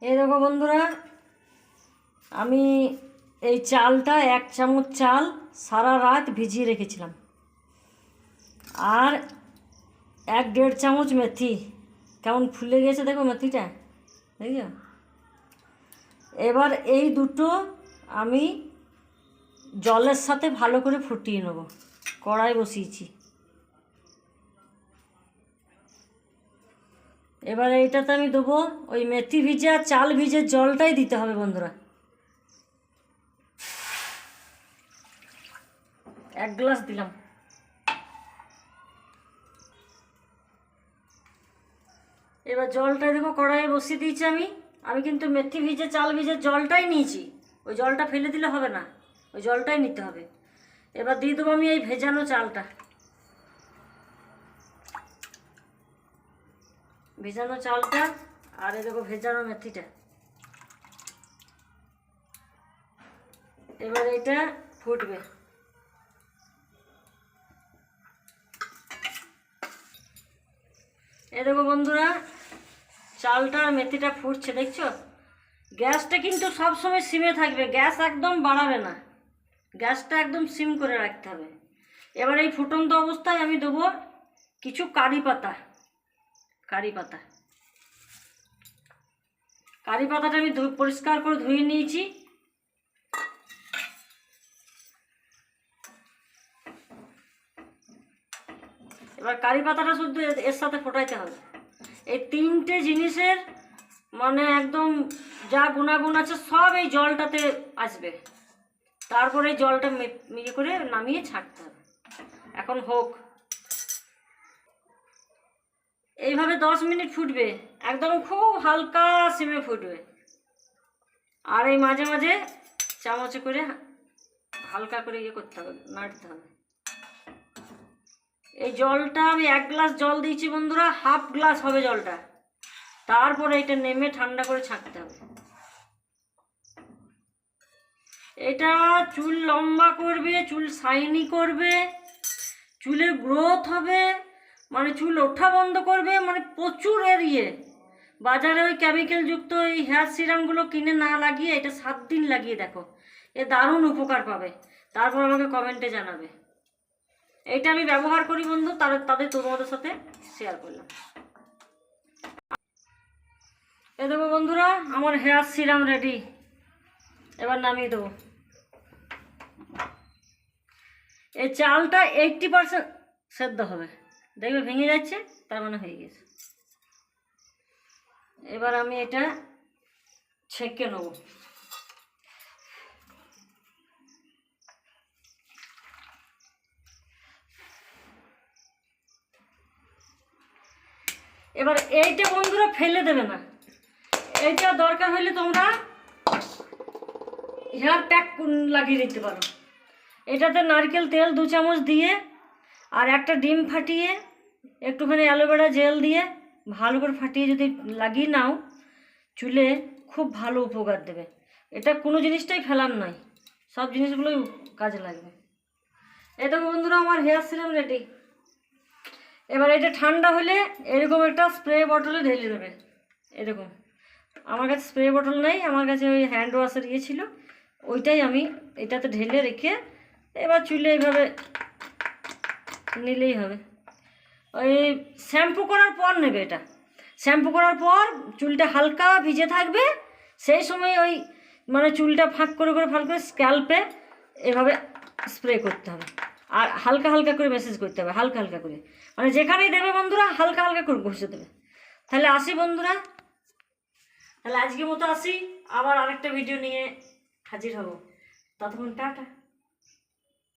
এই দেখো বন্ধুরা, আমি এই চালটা 1 চামচ চাল সারা রাত ভিজিয়ে রেখেছিলাম, আর 1-1.5 চামচ মেথি। কেমন ফুলে গেছে দেখো মেথিটা, দেখো। এবার এই দুটো আমি জলের সাথে ভালো করে ফুটিয়ে নেব। কড়াই বসিয়েছি। এবার এইটাতে আমি দেবো ওই মেথি ভিজে আর চাল ভিজে জলটাই দিতে হবে বন্ধুরা। 1 গ্লাস দিলাম। এবার জলটা দেখো কড়াইয়ে বসিয়ে দিয়েছি আমি কিন্তু মেথি ভিজে চাল ভিজে জলটাই নিয়েছি। ওই জলটা ফেলে দিলে হবে না, ওই জলটাই নিতে হবে। এবার দিয়ে দেবো আমি এই ভেজানো চালটা, ভেজানো চালটা, আর এই দেখো ভেজানো মেথিটা। এবার এটা ফুটবে। এই দেখো বন্ধুরা, চালটা আর মেথিটা ফুটছে, দেখছো? গ্যাসটা কিন্তু সবসময় সিমে থাকবে, গ্যাস একদম বাড়াবে না, গ্যাসটা একদম সিম করে রাখতে হবে। এবার এই ফুটন্ত অবস্থায় আমি দেবো কিছু কারি পাতা। কারি পাতাটা আমি পরিষ্কার করে ধুয়ে নিয়েছি। এবার কারি পাতাটা শুধু এর সাথে ফোটাইতে হবে। এই 3টে জিনিসের মানে একদম যা গুণাগুণ আছে সব এই জলটাতে আসবে। তারপরে এই জলটা ইয়ে করে নামিয়ে ছাড়তে হবে। এখন হোক, এইভাবে 10 মিনিট ফুটবে, একদম খুব হালকা সিমে ফুটবে। আর এই মাঝে মাঝে চামচে করে হালকা করে ইয়ে করতে হবে, নাড়তে হবে। এই জলটা আমি 1 গ্লাস জল দিয়েছি বন্ধুরা, হাফ গ্লাস হবে জলটা। তারপরে এটা নেমে ঠান্ডা করে ছাঁকতে হবে। এটা চুল লম্বা করবে, চুল শাইনি করবে, চুলের গ্রোথ হবে, মানে চুল ওঠা বন্ধ করবে, মানে প্রচুর এর ইয়ে। বাজারে ওই কেমিক্যাল যুক্ত এই হেয়ার সিরামগুলো কিনে না লাগিয়ে এটা 7 দিন লাগিয়ে দেখো, এ দারুণ উপকার পাবে। তারপর আমাকে কমেন্টে জানাবে। এইটা আমি ব্যবহার করি বন্ধু, তাদের তোমাদের সাথে শেয়ার করলাম। এ দেবো বন্ধুরা, আমার হেয়ার সিরাম রেডি। এবার নামিয়ে দেবো। এই চালটা 80% সেদ্ধ হবে, দেখবে ভেঙে যাচ্ছে, তার মানে হয়ে গেছে। এবার আমি এটা ছেঁকে নেব। এবার এইটা বন্ধুরা ফেলে দেবে না, এইটা দরকার হলে তোমরা হেয়ার প্যাক লাগিয়ে দিতে পারো। এটাতে নারকেল তেল 2 চামচ দিয়ে আর একটা ডিম ফাটিয়ে একটুখানি অ্যালোভেরা জেল দিয়ে ভালো করে ফাটিয়ে যদি লাগিয়ে নাও, চুলে খুব ভালো উপকার দেবে। এটা কোনো জিনিসটাই ফেলার নয়, সব জিনিসগুলোই কাজে লাগবে। এই দেখো বন্ধুরা, আমার হেয়ার সিরাম রেডি। এবার এটা ঠান্ডা হলে এরকম একটা স্প্রে বটলে ঢেলে দেবে। এরকম, আমার কাছে স্প্রে বটল নেই, আমার কাছে ওই হ্যান্ড ওয়াশের ইয়ে ছিল, ওইটাই আমি এটাতে ঢেলে রেখে এবার চুলে এইভাবে নিলেই হবে। ওই শ্যাম্পু করার পর নেবে এটা। শ্যাম্পু করার পর চুলটা হালকা ভিজে থাকবে, সেই সময় ওই মানে চুলটা ফাঁক করে স্ক্যাল্পে এভাবে স্প্রে করতে হবে। আর হালকা হালকা করে ম্যাসেজ করতে হবে, হালকা হালকা করে, মানে যেখানেই দেবে বন্ধুরা হালকা হালকা করে ঘষে দেবে। তাহলে আসি বন্ধুরা, তাহলে আজকের মতো আসি, আবার আরেকটা ভিডিও নিয়ে হাজির হব। ততক্ষণ টাটা।